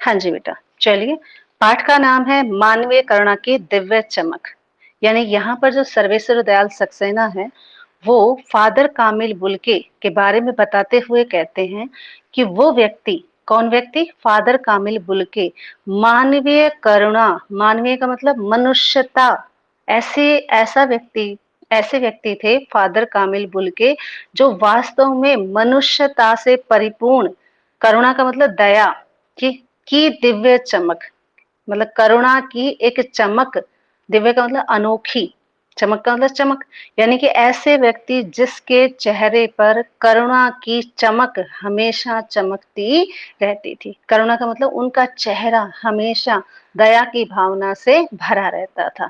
हाँ जी बेटा, चलिए। पाठ का नाम है मानवीय करुणा की दिव्य चमक। यानी यहाँ पर जो सर्वेश्वर दयाल सक्सेना है, वो फादर कामिल बुल्के के बारे में बताते हुए कहते हैं कि वो व्यक्ति, कौन व्यक्ति? फादर कामिल बुल्के मानवीय करुणा, मानवीय का मतलब मनुष्यता, ऐसे व्यक्ति थे फादर कामिल बुल्के, जो वास्तव में मनुष्यता से परिपूर्ण, करुणा का मतलब दया की दिव्य चमक, मतलब करुणा की एक चमक, दिव्य का मतलब अनोखी, चमक का मतलब चमक, यानी कि ऐसे व्यक्ति जिसके चेहरे पर करुणा की चमक हमेशा चमकती रहती थी। करुणा का मतलब उनका चेहरा हमेशा दया की भावना से भरा रहता था,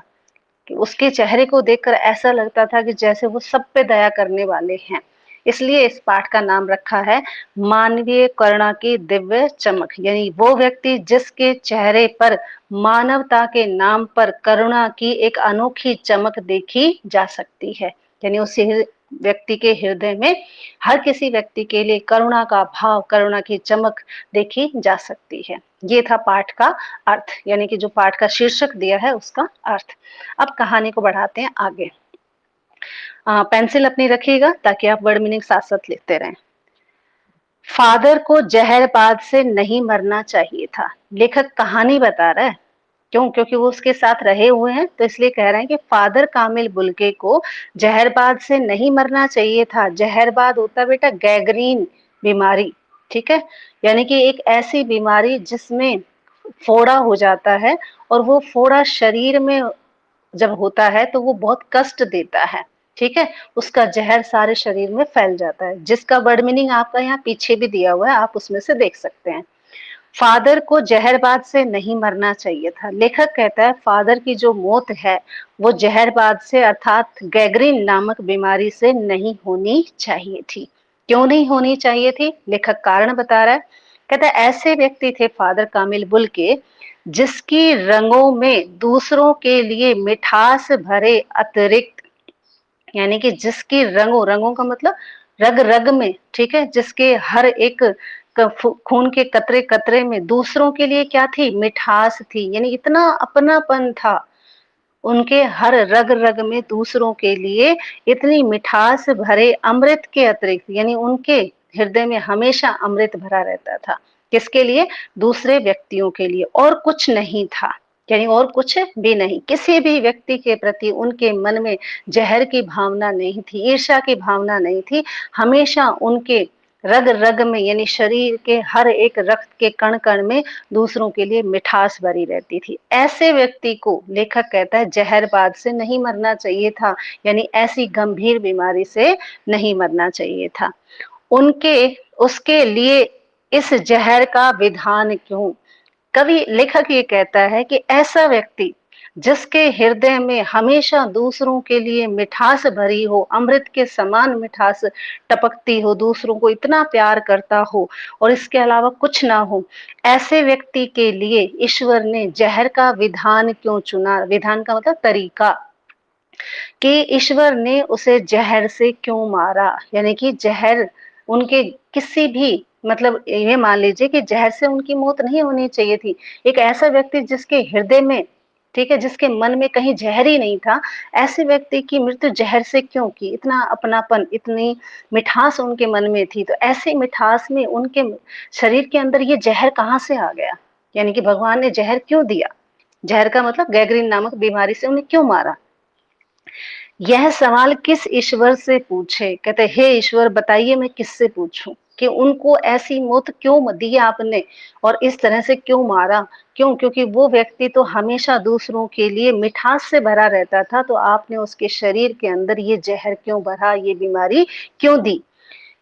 कि उसके चेहरे को देखकर ऐसा लगता था कि जैसे वो सब पे दया करने वाले हैं। इसलिए इस पाठ का नाम रखा है मानवीय करुणा की दिव्य चमक, यानी वो व्यक्ति जिसके चेहरे पर मानवता के नाम पर करुणा की एक अनोखी चमक देखी जा सकती है। यानी उस व्यक्ति के हृदय में, हर किसी व्यक्ति के लिए करुणा का भाव, करुणा की चमक देखी जा सकती है। ये था पाठ का अर्थ, यानी कि जो पाठ का शीर्षक दिया है उसका अर्थ। अब कहानी को बढ़ाते हैं आगे। पेंसिल अपनी रखिएगा ताकि आप वर्ड मीनिंग साथ साथ लिखते रहें। फादर को जहरबाद से नहीं मरना चाहिए था। लेखक कहानी बता रहा है, क्यों? क्योंकि वो उसके साथ रहे हुए हैं, तो इसलिए कह रहे हैं कि फादर कामिल बुल्के को जहरबाद से नहीं मरना चाहिए था। जहरबाद होता बेटा गैंग्रीन बीमारी, ठीक है, यानी कि एक ऐसी बीमारी जिसमें फोड़ा हो जाता है, और वो फोड़ा शरीर में जब होता है तो वो बहुत कष्ट देता है, ठीक है, उसका जहर सारे शरीर में फैल जाता है, जिसका वर्ड मीनिंग आपका यहाँ पीछे भी दिया हुआ है, आप उसमें से देख सकते हैं। फादर को जहरबाद से नहीं मरना चाहिए था। लेखक कहता है फादर की जो मौत है वो जहरबाद से अर्थात गैंग्रीन नामक बीमारी से नहीं होनी चाहिए थी। क्यों नहीं होनी चाहिए थी? लेखक कारण बता रहा है। कहता है ऐसे व्यक्ति थे फादर कामिल बुल्के जिसकी रंगों में दूसरों के लिए मिठास भरे अतिरिक्त, यानी कि जिसकी रंगों, रंगों का मतलब रग रग में, ठीक है, जिसके हर एक खून के कतरे कतरे में दूसरों के लिए क्या थी? मिठास थी, यानी इतना अपनापन था उनके हर रग रग में, दूसरों के लिए इतनी मिठास भरे अमृत के अतिरिक्त, यानी उनके हृदय में हमेशा अमृत भरा रहता था। किसके लिए? दूसरे व्यक्तियों के लिए, और कुछ नहीं था, यानी और कुछ भी नहीं, किसी भी व्यक्ति के प्रति उनके मन में जहर की भावना नहीं थी, ईर्ष्या की भावना नहीं थी। हमेशा उनके रग रग में, यानी शरीर के हर एक रक्त के कण कण में दूसरों के लिए मिठास भरी रहती थी। ऐसे व्यक्ति को लेखक कहता है जहरबाद से नहीं मरना चाहिए था, यानी ऐसी गंभीर बीमारी से नहीं मरना चाहिए था। उनके उसके लिए इस जहर का विधान क्यों? कवि, लेखक ये कहता है कि ऐसा व्यक्ति जिसके हृदय में हमेशा दूसरों के लिए मिठास भरी हो, अमृत के समान मिठास टपकती हो, दूसरों को इतना प्यार करता हो और इसके अलावा कुछ ना हो, ऐसे व्यक्ति के लिए ईश्वर ने जहर का विधान क्यों चुना? विधान का मतलब तरीका, कि ईश्वर ने उसे जहर से क्यों मारा, यानी कि जहर उनके किसी भी, मतलब ये मान लीजिए कि जहर से उनकी मौत नहीं होनी चाहिए थी। एक ऐसा व्यक्ति जिसके हृदय में, ठीक है, जिसके मन में कहीं जहर ही नहीं था, ऐसे व्यक्ति की मृत्यु जहर से क्यों की? इतना अपनापन, इतनी मिठास उनके मन में थी, तो ऐसी मिठास में उनके शरीर के अंदर ये जहर कहाँ से आ गया? यानी कि भगवान ने जहर क्यों दिया? जहर का मतलब गैंग्रीन नामक बीमारी से उन्हें क्यों मारा? यह सवाल किस ईश्वर से पूछे? कहते हे ईश्वर बताइए मैं किससे पूछूं कि उनको ऐसी मौत क्यों दी आपने और इस तरह से क्यों मारा? क्यों? क्योंकि वो व्यक्ति तो हमेशा दूसरों के लिए मिठास से भरा रहता था, तो आपने उसके शरीर के अंदर ये जहर क्यों भरा, ये बीमारी क्यों दी?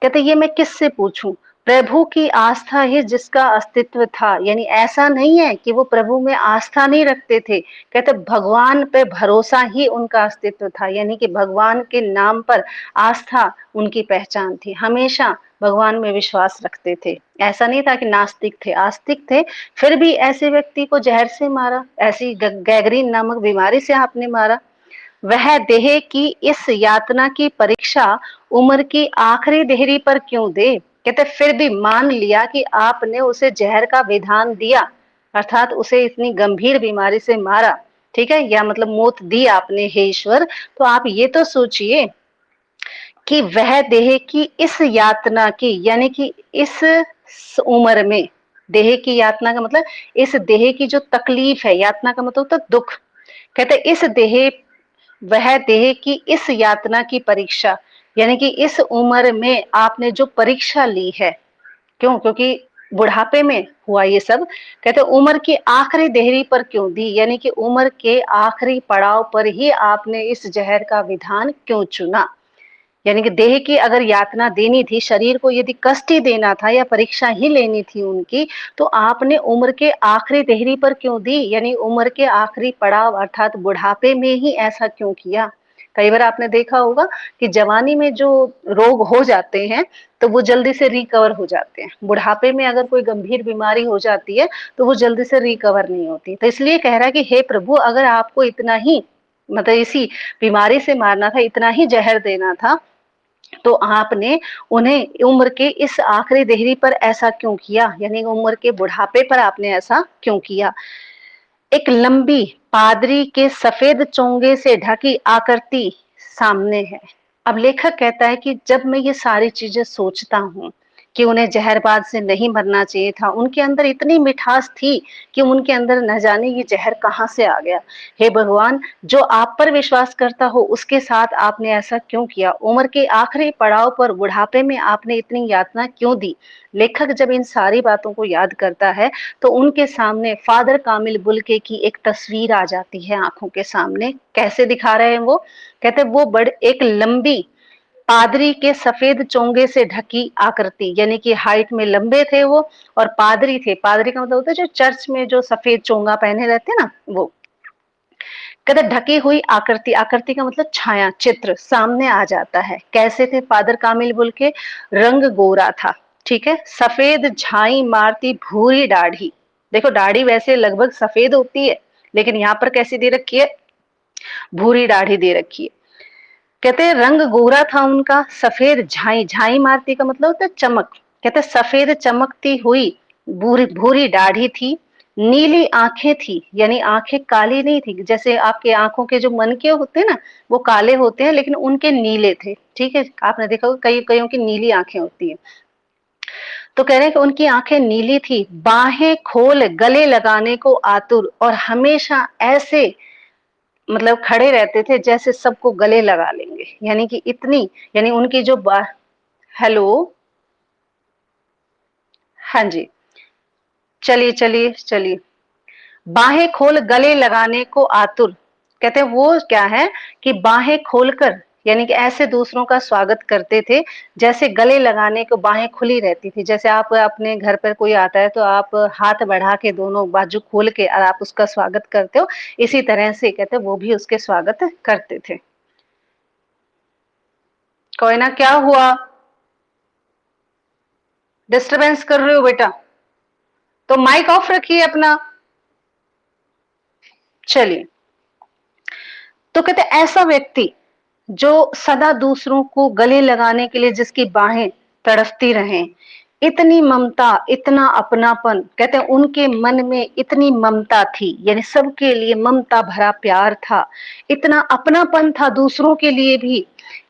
कहते ये मैं किससे पूछूं? प्रभु की आस्था ही जिसका अस्तित्व था, यानी ऐसा नहीं है कि वो प्रभु में आस्था नहीं रखते थे, कहते भगवान पे भरोसा ही उनका अस्तित्व था, यानी कि भगवान के नाम पर आस्था उनकी पहचान थी, हमेशा भगवान में विश्वास रखते थे। ऐसा नहीं था कि नास्तिक थे, आस्तिक थे, फिर भी ऐसे व्यक्ति को जहर से मारा, ऐसी गैंग्रीन नामक बीमारी से आपने मारा। वह देह की इस यातना की परीक्षा उम्र की आखिरी देहरी पर क्यों दे? कहते फिर भी मान लिया कि आपने उसे जहर का विधान दिया, अर्थात उसे इतनी गंभीर बीमारी से मारा, ठीक है, या मतलब मौत दी आपने हे ईश्वर, तो आप ये तो सोचिए कि वह देह की इस यातना की, यानी कि इस उम्र में, देह की यातना का मतलब इस देह की जो तकलीफ है, यातना का मतलब तो दुख, कहते इस देह, वह देह की इस यातना की परीक्षा, यानी कि इस उम्र में आपने जो परीक्षा ली है, क्यों, क्योंकि बुढ़ापे में हुआ ये सब, कहते उम्र की आखिरी देहरी पर क्यों दी, यानी कि उम्र के आखिरी पड़ाव पर ही आपने इस जहर का विधान क्यों चुना, यानी कि देह की अगर यातना देनी थी, शरीर को यदि कष्ट ही देना था या परीक्षा ही लेनी थी उनकी, तो आपने उम्र के आखिरी देहरी पर क्यों दी, यानी उम्र के आखिरी पड़ाव अर्थात बुढ़ापे में ही ऐसा क्यों किया। कई बार आपने देखा होगा कि जवानी में जो रोग हो जाते हैं तो वो जल्दी से रिकवर हो जाते हैं, बुढ़ापे में अगर कोई गंभीर बीमारी हो जाती है तो वो जल्दी से रिकवर नहीं होती। तो इसलिए कह रहा है कि हे प्रभु, अगर आपको इतना ही मतलब इसी बीमारी से मारना था, इतना ही जहर देना था, तो आपने उन्हें उम्र के इस आखिरी देहरी पर ऐसा क्यों किया, यानी उम्र के बुढ़ापे पर आपने ऐसा क्यों किया। एक लंबी पादरी के सफेद चोंगे से ढकी आकृति सामने है। अब लेखक कहता है कि जब मैं ये सारी चीजें सोचता हूँ कि उन्हें जहरबाद से नहीं मरना चाहिए था, उनके अंदर इतनी मिठास थी कि उनके अंदर न जाने ये जहर कहाँ से आ गया। हे भगवान, जो आप पर विश्वास करता हो उसके साथ आपने ऐसा क्यों किया, उम्र के आखिरी पड़ाव पर बुढ़ापे में आपने इतनी यातना क्यों दी। लेखक जब इन सारी बातों को याद करता है तो उनके सामने फादर कामिल बुल्के की एक तस्वीर आ जाती है आंखों के सामने। कैसे दिखा रहे हैं वो, कहते वो बड़ एक लंबी पादरी के सफेद चोंगे से ढकी आकृति, यानी कि हाइट में लंबे थे वो, और पादरी थे, पादरी का मतलब होता है जो चर्च में जो सफेद चोंगा पहने रहते हैं ना वो, कहते ढकी हुई आकृति, आकृति का मतलब छाया, चित्र सामने आ जाता है। कैसे थे फादर कामिल बुल्के, रंग गोरा था, ठीक है, सफेद झाई मारती भूरी दाढ़ी, देखो दाढ़ी वैसे लगभग सफेद होती है लेकिन यहाँ पर कैसी दे रखी है, भूरी दाढ़ी दे रखी है। कहते हैं रंग गोरा था उनका, सफेद झाई, झाई मारती का मतलब होता है चमक, कहते सफेद चमकती हुई भूरी भूरी दाढ़ी थी, नीली आंखें थी, यानी आंखें काली नहीं थी, जैसे आपके आंखों के जो मनके होते हैं ना वो काले होते हैं लेकिन उनके नीले थे, ठीक है, आपने देखा होगा कई कईयों की नीली आंखें होती है। तो कह रहे हैं कि उनकी आंखें नीली थी, बाहें खोल गले लगाने को आतुर, और हमेशा ऐसे मतलब खड़े रहते थे जैसे सबको गले लगा लेंगे, यानी कि इतनी, यानी उनकी जो हेलो, हाँ जी, चलिए चलिए चलिए, बाहें खोल गले लगाने को आतुर, कहते हैं वो क्या है कि बाहें खोलकर, यानी कि ऐसे दूसरों का स्वागत करते थे जैसे गले लगाने को बाहें खुली रहती थी, जैसे आप अपने घर पर कोई आता है तो आप हाथ बढ़ा के दोनों बाजू खोल के और आप उसका स्वागत करते हो, इसी तरह से कहते वो भी उसके स्वागत करते थे। कोई ना, क्या हुआ, डिस्टरबेंस कर रहे हो बेटा, तो माइक ऑफ रखिए अपना। चलिए, तो कहते ऐसा व्यक्ति जो सदा दूसरों को गले लगाने के लिए जिसकी बाहें तड़फती रहें, इतनी ममता, इतना अपनापन, कहते हैं उनके मन में इतनी ममता थी, यानी सबके लिए ममता भरा प्यार था, इतना अपनापन था दूसरों के लिए भी।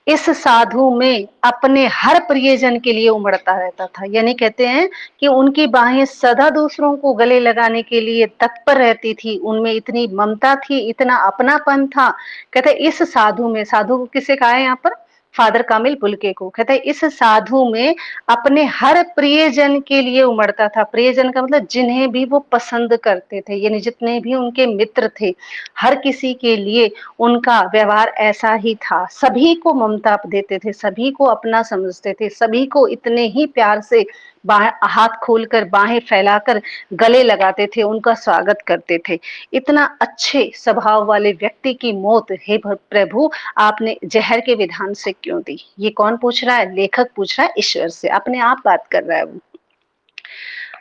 इस साधु में अपने हर प्रियजन के लिए उमड़ता रहता था, यानी कहते हैं कि उनकी बाहें सदा दूसरों को गले लगाने के लिए तत्पर रहती थी, उनमें इतनी ममता थी, इतना अपनापन था। कहते इस साधु में, साधु को किसे कहा है यहाँ पर, फादर कामिल बुल्के को, कहते हैं इस साधु में अपने हर प्रियजन के लिए उमड़ता था, प्रियजन का मतलब जिन्हें भी वो पसंद करते थे, यानी जितने भी उनके मित्र थे, हर किसी के लिए उनका व्यवहार ऐसा ही था, सभी को ममता देते थे, सभी को अपना समझते थे, सभी को इतने ही प्यार से हाथ खोलकर बाहें फैलाकर गले लगाते थे, उनका स्वागत करते थे। इतना अच्छे स्वभाव वाले व्यक्ति की मौत हे प्रभु आपने जहर के विधान से क्यों दी। ये कौन पूछ रहा है, लेखक पूछ रहा है ईश्वर से, अपने आप बात कर रहा है वो।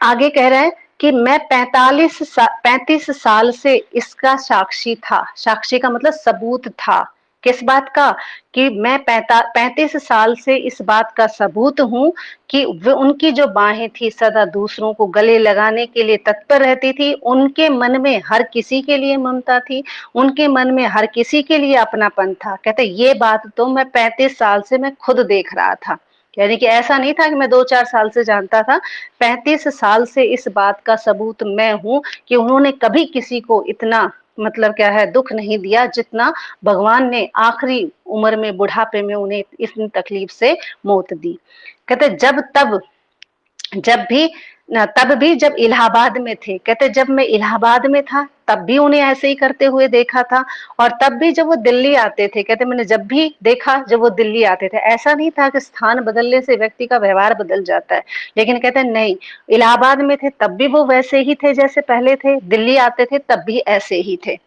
आगे कह रहा है कि मैं 35 साल से इसका साक्षी था, साक्षी का मतलब सबूत था, किस बात का? कि मैं 35 साल से इस बात का सबूत हूँ कि उनकी जो बाहें थी सदा दूसरों को गले लगाने के लिए तत्पर रहती थी। उनके मन में हर किसी के लिए ममता थी, उनके मन में हर किसी के लिए अपनापन था। कहते ये बात तो मैं 35 साल से मैं खुद देख रहा था। यानी कि ऐसा नहीं था कि मैं 2-4 साल से जानता था, 35 साल से इस बात का सबूत मैं हूँ कि उन्होंने कभी किसी को इतना मतलब क्या है दुख नहीं दिया जितना भगवान ने आखिरी उम्र में बुढ़ापे में उन्हें इतनी तकलीफ से मौत दी। कहते तब भी जब इलाहाबाद में थे, कहते जब मैं इलाहाबाद में था तब भी उन्हें ऐसे ही करते हुए देखा था, और तब भी जब वो दिल्ली आते थे, कहते मैंने जब भी देखा जब वो दिल्ली आते थे, ऐसा नहीं था कि स्थान बदलने से व्यक्ति का व्यवहार बदल जाता है, लेकिन कहते नहीं, इलाहाबाद में थे तब भी वो वैसे ही थे जैसे पहले थे, दिल्ली आते थे तब भी ऐसे ही थे।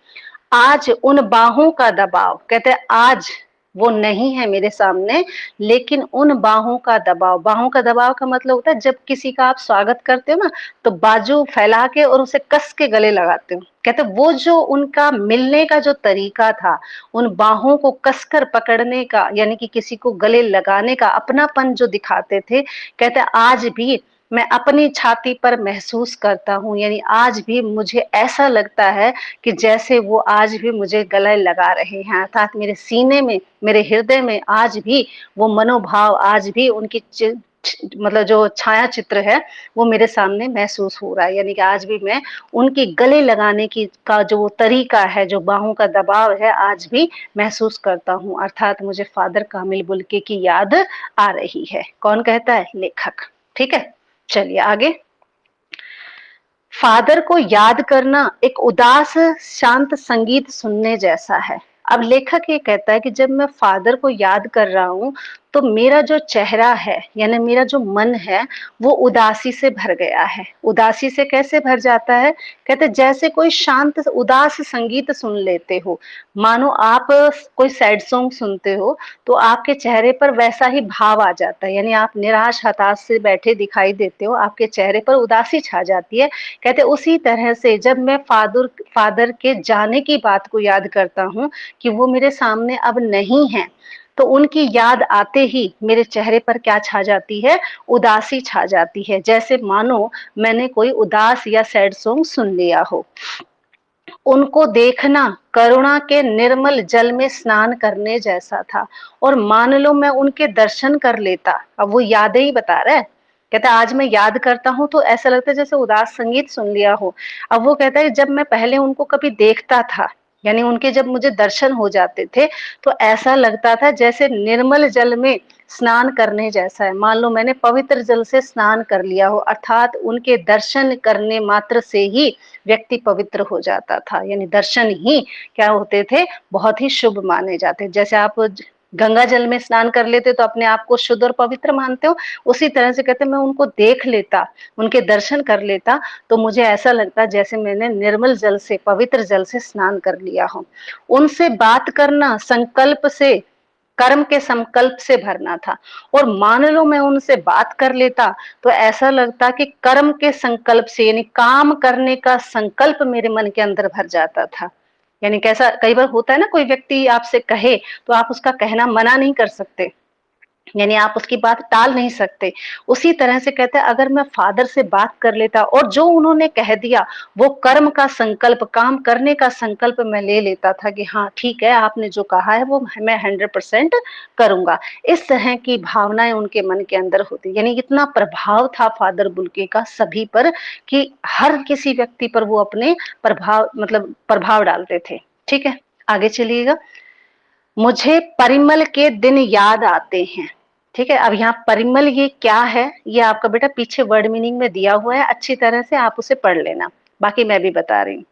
आज उन बाहों का दबाव, कहते आज वो नहीं है मेरे सामने, लेकिन उन बाहों का दबाव, बाहों का दबाव का मतलब होता है जब किसी का आप स्वागत करते हो ना, तो बाजू फैला के और उसे कस के गले लगाते हो। कहते वो जो उनका मिलने का जो तरीका था, उन बाहों को कसकर पकड़ने का, यानी कि किसी को गले लगाने का अपनापन जो दिखाते थे, कहते आज भी मैं अपनी छाती पर महसूस करता हूँ। यानी आज भी मुझे ऐसा लगता है कि जैसे वो आज भी मुझे गले लगा रहे हैं, अर्थात मेरे सीने में, मेरे हृदय में आज भी वो मनोभाव, आज भी उनकी मतलब जो छाया चित्र है वो मेरे सामने महसूस हो रहा है। यानी कि आज भी मैं उनकी गले लगाने की का जो तरीका है, जो बाहों का दबाव है, आज भी महसूस करता हूँ। अर्थात मुझे फादर कामिल बुल्के की याद आ रही है। कौन कहता है? लेखक। ठीक है, चलिए आगे। फादर को याद करना एक उदास शांत संगीत सुनने जैसा है। अब लेखक ये कहता है कि जब मैं फादर को याद कर रहा हूँ तो मेरा जो चेहरा है, यानी मेरा जो मन है, वो उदासी से भर गया है। उदासी से कैसे भर जाता है? कहते जैसे कोई शांत उदास संगीत सुन लेते हो, मानो आप कोई सैड सॉन्ग सुनते हो तो आपके चेहरे पर वैसा ही भाव आ जाता है, यानी आप निराश हताश से बैठे दिखाई देते हो, आपके चेहरे पर उदासी छा जाती है। कहते उसी तरह से जब मैं फादर के जाने की बात को याद करता हूँ कि वो मेरे सामने अब नहीं है, तो उनकी याद आते ही मेरे चेहरे पर क्या छा जाती है? उदासी छा जाती है, जैसे मानो मैंने कोई उदास या सैड सॉन्ग सुन लिया हो। उनको देखना करुणा के निर्मल जल में स्नान करने जैसा था, और मान लो मैं उनके दर्शन कर लेता। अब वो यादें ही बता रहा है, कहता है आज मैं याद करता हूँ तो ऐसा लगता है जैसे उदास संगीत सुन लिया हो। अब वो कहता है जब मैं पहले उनको कभी देखता था, यानी उनके जब मुझे दर्शन हो जाते थे, तो ऐसा लगता था जैसे निर्मल जल में स्नान करने जैसा है। मान लो मैंने पवित्र जल से स्नान कर लिया हो, अर्थात उनके दर्शन करने मात्र से ही व्यक्ति पवित्र हो जाता था। यानी दर्शन ही क्या होते थे? बहुत ही शुभ माने जाते। जैसे आप गंगा जल में स्नान कर लेते तो अपने आप को शुद्ध और पवित्र मानते हो, उसी तरह से कहते मैं उनको देख लेता, उनके दर्शन कर लेता, तो मुझे ऐसा लगता जैसे मैंने निर्मल जल से, पवित्र जल से स्नान कर लिया हो। उनसे बात करना संकल्प से, कर्म के संकल्प से भरना था, और मान लो मैं उनसे बात कर लेता तो ऐसा लगता कि कर्म के संकल्प से, यानी काम करने का संकल्प मेरे मन के अंदर भर जाता था। यानी कैसा, कई बार होता है ना, कोई व्यक्ति आपसे कहे तो आप उसका कहना मना नहीं कर सकते, यानी आप उसकी बात टाल नहीं सकते। उसी तरह से कहते हैं अगर मैं फादर से बात कर लेता और जो उन्होंने कह दिया वो कर्म का संकल्प, काम करने का संकल्प मैं ले लेता था कि हाँ ठीक है, आपने जो कहा है वो मैं 100% करूंगा। इस तरह की भावनाएं उनके मन के अंदर होती, यानी इतना प्रभाव था फादर बुल्के का सभी पर कि हर किसी व्यक्ति पर वो अपने प्रभाव डालते थे। ठीक है, आगे चलिएगा। मुझे परिमल के दिन याद आते हैं। ठीक है, अब यहाँ परिमल ये क्या है, ये आपका बेटा पीछे वर्ड मीनिंग में दिया हुआ है, अच्छी तरह से आप उसे पढ़ लेना, बाकी मैं भी बता रही हूँ।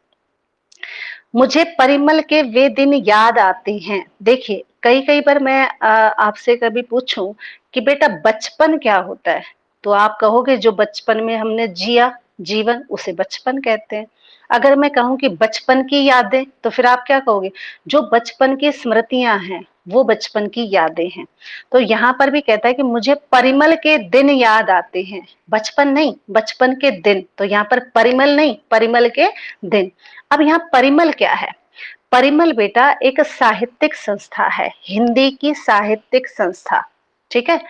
मुझे परिमल के वे दिन याद आते हैं। देखिए कई कई बार मैं आपसे कभी पूछूं कि बेटा बचपन क्या होता है, तो आप कहोगे जो बचपन में हमने जिया जीवन उसे बचपन कहते हैं। अगर मैं कहूं कि बचपन की यादें, तो फिर आप क्या कहोगे? जो बचपन की स्मृतियां हैं वो बचपन की यादें हैं। तो यहाँ पर भी कहता है कि मुझे परिमल के दिन याद आते हैं, बचपन नहीं, बचपन के दिन। तो यहाँ पर परिमल नहीं, परिमल के दिन। अब यहाँ परिमल क्या है? परिमल बेटा एक साहित्यिक संस्था है, हिंदी की साहित्यिक संस्था। ठीक है,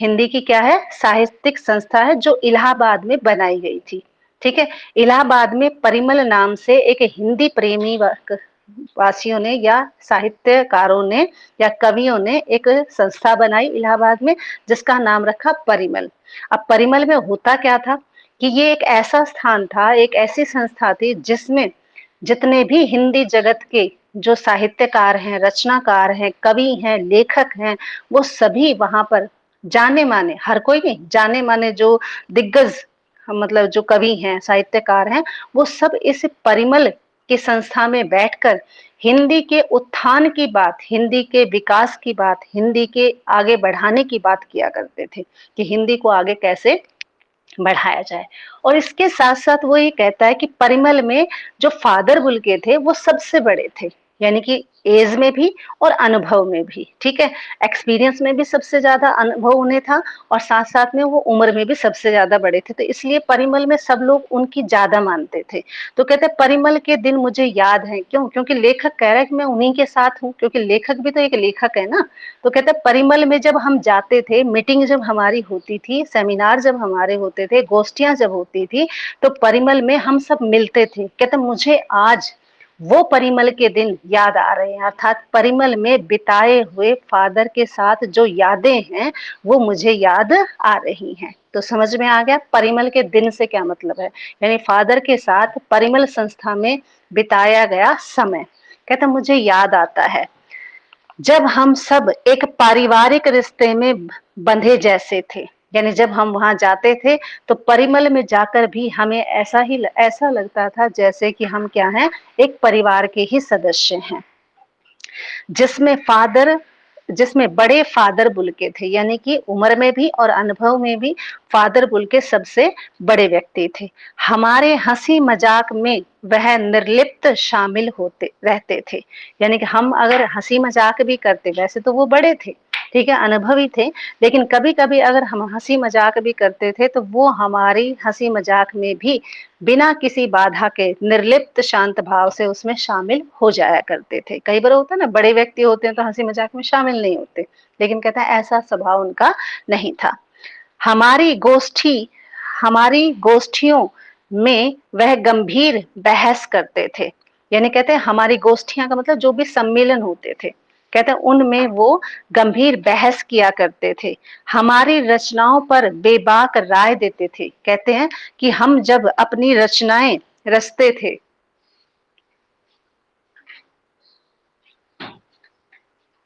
हिंदी की क्या है, साहित्यिक संस्था है, जो इलाहाबाद में बनाई गई थी। ठीक है, इलाहाबाद में परिमल नाम से एक हिंदी प्रेमी वासियों ने या साहित्यकारों ने या कवियों ने एक संस्था बनाई इलाहाबाद में, जिसका नाम रखा परिमल। अब परिमल में होता क्या था कि ये एक ऐसा स्थान था, एक ऐसी संस्था थी जिसमें जितने भी हिंदी जगत के जो साहित्यकार हैं, रचनाकार हैं, कवि हैं, लेखक हैं, वो सभी वहां पर जाने माने, हर कोई नहीं, जाने माने जो दिग्गज मतलब जो कवि हैं, साहित्यकार हैं, वो सब इस परिमल की संस्था में बैठकर हिंदी के उत्थान की बात, हिंदी के विकास की बात, हिंदी के आगे बढ़ाने की बात किया करते थे कि हिंदी को आगे कैसे बढ़ाया जाए। और इसके साथ साथ वो ये कहता है कि परिमल में जो फादर बुल्के थे वो सबसे बड़े थे, यानी कि एज में भी और अनुभव में भी। ठीक है, एक्सपीरियंस में भी सबसे ज्यादा अनुभव उन्हें था, और साथ साथ में वो उम्र में भी सबसे ज्यादा बड़े थे, तो इसलिए परिमल में सब लोग उनकी ज्यादा मानते थे। तो कहते हैं परिमल के दिन मुझे याद है, क्यों, क्योंकि लेखक कह रहा है कि मैं उन्हीं के साथ हूँ, क्योंकि लेखक भी तो एक लेखक है ना। तो कहते हैं परिमल में जब हम जाते थे, मीटिंग जब हमारी होती थी, सेमिनार जब हमारे होते थे, गोष्ठियां जब होती थी, तो परिमल में हम सब मिलते थे। कहते मुझे आज वो परिमल के दिन याद आ रहे हैं, अर्थात परिमल में बिताए हुए फादर के साथ जो यादें हैं वो मुझे याद आ रही हैं। तो समझ में आ गया परिमल के दिन से क्या मतलब है, यानी फादर के साथ परिमल संस्था में बिताया गया समय। कहते मुझे याद आता है जब हम सब एक पारिवारिक रिश्ते में बंधे जैसे थे, यानी जब हम वहां जाते थे तो परिमल में जाकर भी हमें ऐसा लगता था जैसे कि हम क्या हैं, एक परिवार के ही सदस्य हैं, जिसमें फादर जिसमें बड़े फादर बुल्के थे, यानी कि उम्र में भी और अनुभव में भी फादर बुल्के सबसे बड़े व्यक्ति थे। हमारे हंसी मजाक में वह निर्लिप्त शामिल होते रहते थे, यानी कि हम अगर हंसी मजाक भी करते, वैसे तो वो बड़े थे, ठीक है, अनुभवी थे, लेकिन कभी कभी अगर हम हंसी मजाक भी करते थे तो वो हमारी हंसी मजाक में भी बिना किसी बाधा के निर्लिप्त शांत भाव से उसमें शामिल हो जाया करते थे। कई बार होता है ना, बड़े व्यक्ति होते हैं तो हंसी मजाक में शामिल नहीं होते, लेकिन कहता है ऐसा स्वभाव उनका नहीं था। हमारी गोष्ठी हमारी गोष्ठियों में वह गंभीर बहस करते थे, यानी कहते हैं हमारी गोष्ठियां का मतलब जो भी सम्मेलन होते थे, कहते हैं उनमें वो गंभीर बहस किया करते थे, हमारी रचनाओं पर बेबाक राय देते थे। कहते हैं कि हम जब अपनी रचनाएं रचते थे,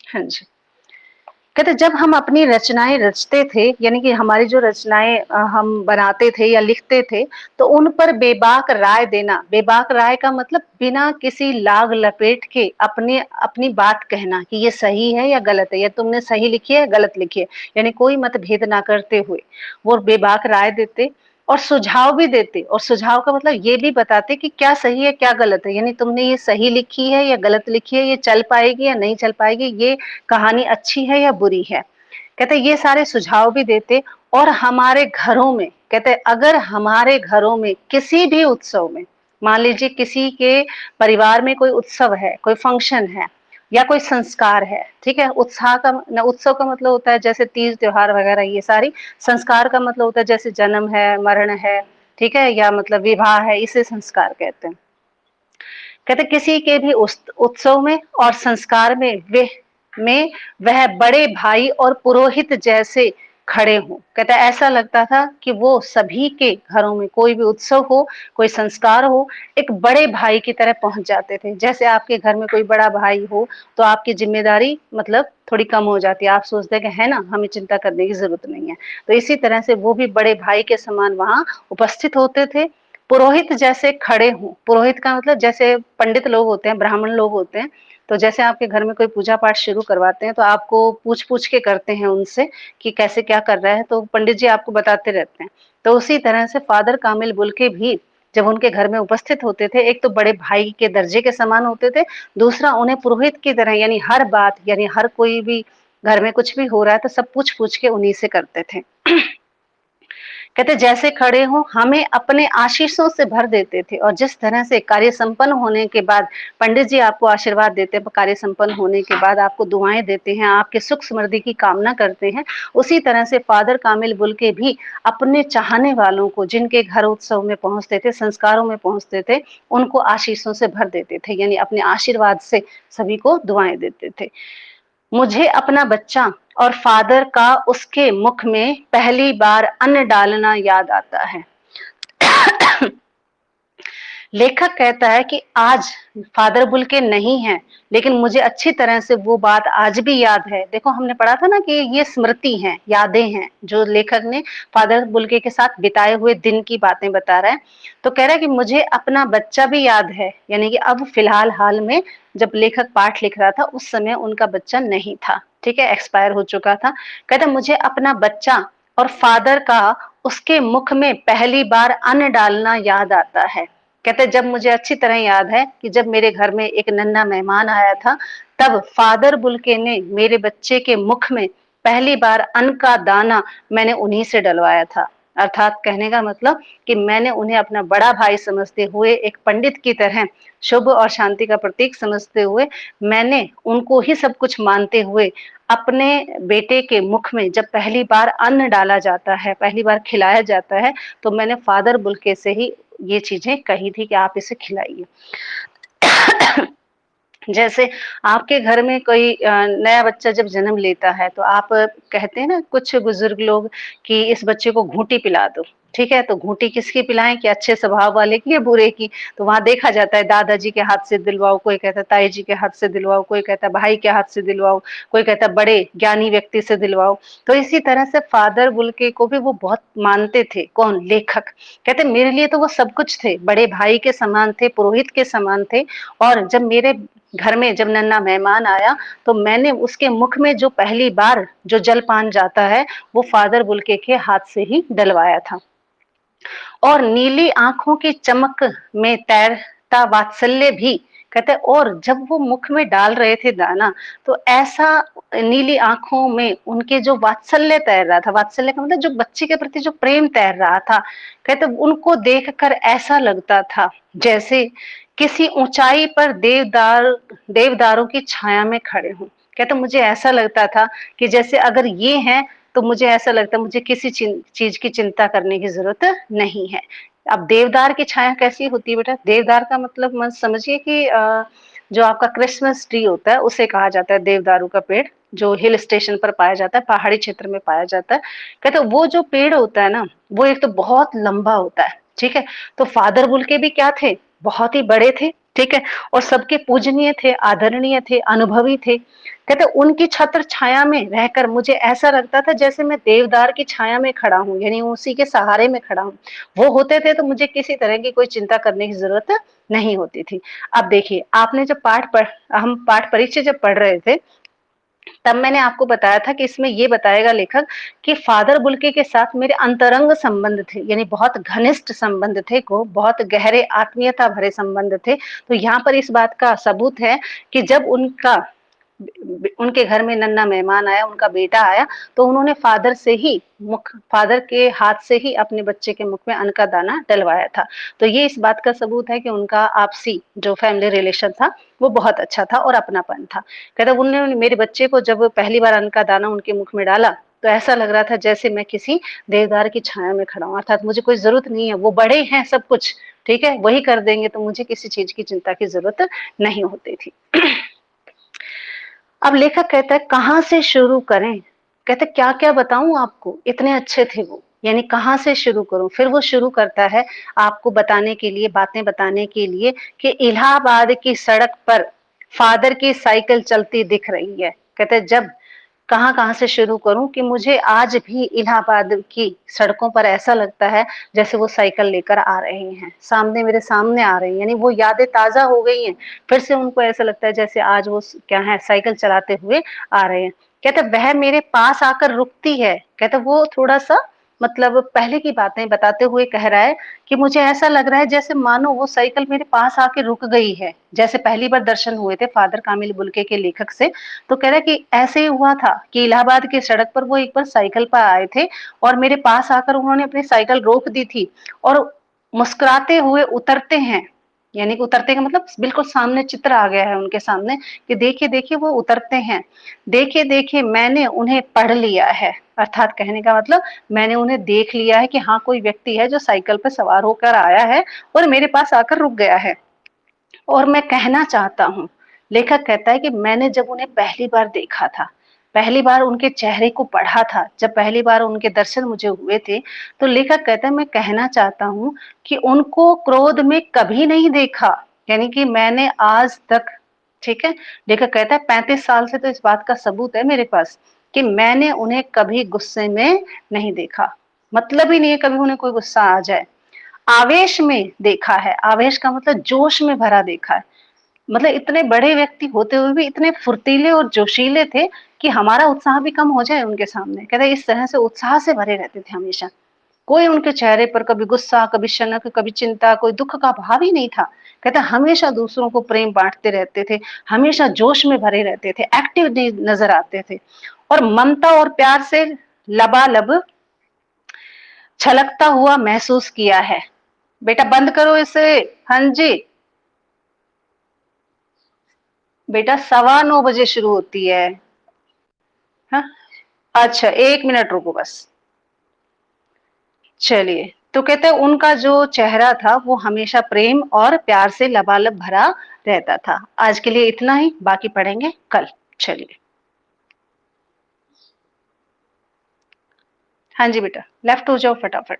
हाँ जी, कहते जब हम अपनी रचनाएं रचते थे, यानी कि हमारी जो रचनाएं हम बनाते थे या लिखते थे, तो उन पर बेबाक राय देना, बेबाक राय का मतलब बिना किसी लाग लपेट के अपने अपनी बात कहना कि ये सही है या गलत है, या तुमने सही लिखी है या गलत लिखी है, यानी कोई मतभेद ना करते हुए वो बेबाक राय देते और सुझाव भी देते, और सुझाव का मतलब ये भी बताते कि क्या सही है क्या गलत है, यानी तुमने ये सही लिखी है या गलत लिखी है, ये चल पाएगी या नहीं चल पाएगी, ये कहानी अच्छी है या बुरी है। कहते ये सारे सुझाव भी देते। और हमारे घरों में, कहते अगर हमारे घरों में किसी भी उत्सव में, मान लीजिए किसी के परिवार में कोई उत्सव है, कोई फंक्शन है या कोई संस्कार है, ठीक है, उत्सव का मतलब होता है जैसे तीज त्योहार वगैरह, ये सारी संस्कार का मतलब होता है जैसे जन्म है, मरण है, ठीक है, या मतलब विवाह है, इसे संस्कार कहते हैं। कहते किसी के भी उत्सव में और संस्कार में वह बड़े भाई और पुरोहित जैसे खड़े हों। कहता ऐसा लगता था कि वो सभी के घरों में कोई भी उत्सव हो, कोई संस्कार हो, एक बड़े भाई की तरह पहुंच जाते थे। जैसे आपके घर में कोई बड़ा भाई हो तो आपकी जिम्मेदारी मतलब थोड़ी कम हो जाती है, आप सोचते हैं कि है ना, हमें चिंता करने की जरूरत नहीं है। तो इसी तरह से वो भी बड़े भाई के समान वहां उपस्थित होते थे। पुरोहित जैसे खड़े हों, पुरोहित का मतलब जैसे पंडित लोग होते हैं, ब्राह्मण लोग होते हैं, तो जैसे आपके घर में कोई पूजा पाठ शुरू करवाते हैं तो आपको पूछ पूछ के करते हैं उनसे कि कैसे क्या कर रहा है, तो पंडित जी आपको बताते रहते हैं। तो उसी तरह से फादर कामिल बुल्के भी जब उनके घर में उपस्थित होते थे, एक तो बड़े भाई के दर्जे के समान होते थे, दूसरा उन्हें पुरोहित की तरह, यानी हर बात, यानी हर कोई भी घर में कुछ भी हो रहा है तो सब पूछ पूछ के उन्हीं से करते थे। कहते जैसे खड़े हों हमें अपने आशीषों से भर देते थे, और जिस तरह से कार्य संपन्न होने के बाद पंडित जी आपको आशीर्वाद देते हैं, कार्य संपन्न होने के बाद आपको दुआएं देते हैं, आपके सुख समृद्धि की कामना करते हैं, उसी तरह से फादर कामिल बुल्के भी अपने चाहने वालों को, जिनके घर उत्सव में पहुंचते थे, संस्कारों में पहुंचते थे, उनको आशीषों से भर देते थे, यानी अपने आशीर्वाद से सभी को दुआएं देते थे। मुझे अपना बच्चा और फादर का उसके मुख में पहली बार अन्न डालना याद आता है। लेखक कहता है कि आज फादर बुल्के नहीं है, लेकिन मुझे अच्छी तरह से वो बात आज भी याद है। देखो हमने पढ़ा था ना कि ये स्मृति हैं, यादें हैं, जो लेखक ने फादर बुल्के के साथ बिताए हुए दिन की बातें बता रहा है। तो कह रहा है कि मुझे अपना बच्चा भी याद है, यानी कि अब फिलहाल हाल में जब लेखक पाठ लिख रहा था उस समय उनका बच्चा नहीं था, ठीक है, एक्सपायर हो चुका था। कहता मुझे अपना बच्चा और फादर का उसके मुख में पहली बार अन्न डालना याद आता है। कहते जब मुझे अच्छी तरह याद है कि जब मेरे घर में एक नन्हा मेहमान आया था, तब फादर बुल्के ने मेरे बच्चे के मुख में पहली बार अन्न का दाना मैंने उन्हीं से डलवाया था। अर्थात कहने का मतलब कि मैंने उन्हें अपना बड़ा भाई समझते हुए, एक पंडित की तरह शुभ और शांति का प्रतीक समझते हुए, मैंने उनको ही सब कुछ मानते हुए अपने बेटे के मुख में जब पहली बार अन्न डाला जाता है, पहली बार खिलाया जाता है, तो मैंने फादर बुल्के से ही ये चीजें कही थी कि आप इसे खिलाइए। जैसे आपके घर में कोई नया बच्चा जब जन्म लेता है तो आप कहते हैं ना कुछ बुजुर्ग लोग कि इस बच्चे को घूंटी पिला दो, ठीक है, तो घूंटी किसकी पिलाएं, कि अच्छे स्वभाव वाले की या बुरे की। तो वहां देखा जाता है दादाजी के हाथ से दिलवाओ, कोई कहता है ताई जी के हाथ से दिलवाओ, कोई कहता है भाई के हाथ से दिलवाओ, कोई कहता है बड़े ज्ञानी व्यक्ति से दिलवाओ। तो इसी तरह से फादर बुल्के को भी वो बहुत मानते थे। कौन? लेखक। कहते मेरे लिए तो वो सब कुछ थे, बड़े भाई के समान थे, पुरोहित के समान थे। और जब मेरे घर में जब नन्हा मेहमान आया तो मैंने उसके मुख में जो पहली बार जो जलपान जाता है वो फादर बुल्के के हाथ से ही डलवाया था। और नीली आंखों की चमक में तैरता वात्सल्य भी, कहते और जब वो मुख में डाल रहे थे दाना तो ऐसा नीली आंखों में उनके जो वात्सल्य तैर रहा था, वात्सल्य का मतलब जो बच्चे के प्रति जो प्रेम तैर रहा था, कहते उनको देखकर ऐसा लगता था जैसे किसी ऊंचाई पर देवदारों की छाया में खड़े हों। कहते मुझे ऐसा लगता था कि जैसे अगर ये हैं तो मुझे ऐसा लगता है मुझे किसी चीज की चिंता करने की जरूरत नहीं है। अब देवदार की छाया कैसी होती है बेटा? देवदार का मतलब मत समझिए कि जो आपका क्रिसमस ट्री होता है उसे कहा जाता है देवदारू का पेड़, जो हिल स्टेशन पर पाया जाता है, पहाड़ी क्षेत्र में पाया जाता है। कहते वो जो पेड़ होता है ना, वो एक तो बहुत लंबा होता है, ठीक है। तो फादर बुल्के भी क्या थे? बहुत ही बड़े थे, ठीक है, और सबके पूजनीय थे, आदरणीय थे, अनुभवी थे। कहते उनकी छत्र छाया में रहकर मुझे ऐसा लगता था जैसे मैं देवदार की छाया में खड़ा हूँ, यानी उसी के सहारे में खड़ा हूँ। वो होते थे तो मुझे किसी तरह की कोई चिंता करने की जरूरत नहीं होती थी। अब देखिए आपने जब हम पाठ परिचय जब पढ़ रहे थे तब मैंने आपको बताया था कि इसमें ये बताएगा लेखक कि फादर बुल्के के साथ मेरे अंतरंग संबंध थे, यानी बहुत घनिष्ठ संबंध थे, को बहुत गहरे आत्मीयता भरे संबंध थे। तो यहाँ पर इस बात का सबूत है कि जब उनके घर में नन्हा मेहमान आया, उनका बेटा आया, तो उन्होंने फादर के हाथ से ही अपने बच्चे के मुख में अन्न का दाना डलवाया था। तो ये इस बात का सबूत है कि उनका आपसी जो फैमिली रिलेशन था वो बहुत अच्छा था और अपनापन था। कहता उन्होंने मेरे बच्चे को जब पहली बार अन्न का दाना उनके मुख में डाला तो ऐसा लग रहा था जैसे मैं किसी देवदार की छाया में खड़ा हूं, अर्थात मुझे कोई जरूरत नहीं है, वो बड़े हैं सब कुछ, ठीक है, वही कर देंगे, तो मुझे किसी चीज की चिंता की जरूरत नहीं होती थी। अब लेखक कहता है कहाँ से शुरू करें? कहते क्या क्या बताऊं आपको, इतने अच्छे थे वो, यानी कहाँ से शुरू करूं? फिर वो शुरू करता है आपको बताने के लिए, बातें बताने के लिए कि इलाहाबाद की सड़क पर फादर की साइकिल चलती दिख रही है। कहते जब कहाँ कहाँ से शुरू करूं कि मुझे आज भी इलाहाबाद की सड़कों पर ऐसा लगता है जैसे वो साइकिल लेकर आ रहे हैं, मेरे सामने आ रहे हैं, यानी वो यादें ताजा हो गई हैं। फिर से उनको ऐसा लगता है जैसे आज वो क्या है, साइकिल चलाते हुए आ रहे हैं। कहते वह मेरे पास आकर रुकती है। कहते वो थोड़ा सा मतलब पहले की बातें बताते हुए कह रहा है कि मुझे ऐसा लग रहा है जैसे मानो वो साइकिल मेरे पास आके रुक गई है। जैसे पहली बार दर्शन हुए थे फादर कामिल बुल्के के लेखक से, तो कह रहा है कि ऐसे ही हुआ था कि इलाहाबाद की सड़क पर वो एक बार साइकिल पर आए थे और मेरे पास आकर उन्होंने अपनी साइकिल रोक दी थी और मुस्कुराते हुए उतरते हैं, यानी कि उतरते का मतलब बिल्कुल सामने चित्र आ गया है उनके सामने कि देखिए देखिए वो उतरते हैं, देखिए देखिए मैंने उन्हें पढ़ लिया है। अर्थात कहने का मतलब मैंने उन्हें देख लिया है कि हाँ कोई व्यक्ति है जो साइकिल पर सवार होकर आया है और मेरे पास आकर रुक गया है और मैं कहना चाहता हूँ। लेखक कहता है कि मैंने जब उन्हें पहली बार देखा था, पहली बार उनके चेहरे को पढ़ा था, जब पहली बार उनके दर्शन मुझे हुए थे, तो लेखक कहता है मैं कहना चाहता हूँ कि उनको क्रोध में कभी नहीं देखा, यानी कि मैंने आज तक, ठीक है, लेखक कहता है 35 साल से तो इस बात का सबूत है मेरे पास कि मैंने उन्हें कभी गुस्से में नहीं देखा। मतलब ही नहीं है कभी उन्हें कोई गुस्सा आ जाए। आवेश में देखा है, आवेश का मतलब जोश में भरा देखा है। मतलब इतने बड़े व्यक्ति होते हुए भी इतने फुर्तीले और जोशीले थे कि हमारा उत्साह भी कम हो जाए उनके सामने। कहते इस तरह से उत्साह से भरे रहते थे हमेशा। कोई उनके चेहरे पर कभी गुस्सा, कभी शनक, कभी चिंता, कोई दुख का भाव ही नहीं था। कहते हमेशा दूसरों को प्रेम बांटते रहते थे, हमेशा जोश में भरे रहते थे, एक्टिव नजर आते थे और ममता और प्यार से लबालब छलकता हुआ महसूस किया है। बेटा बंद करो इसे। हाँ जी बेटा, 9:15 शुरू होती है। हाँ अच्छा 1 मिनट रुको बस। चलिए, तो कहते हैं उनका जो चेहरा था वो हमेशा प्रेम और प्यार से लबालब भरा रहता था। आज के लिए इतना ही, बाकी पढ़ेंगे कल। चलिए। हाँ जी बेटा, लेफ्ट हो जाओ फटाफट।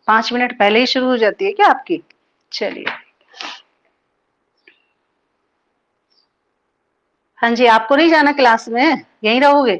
5 मिनट पहले ही शुरू हो जाती है क्या आपकी? चलिए। हाँ जी, आपको नहीं जाना क्लास में, यहीं रहोगे?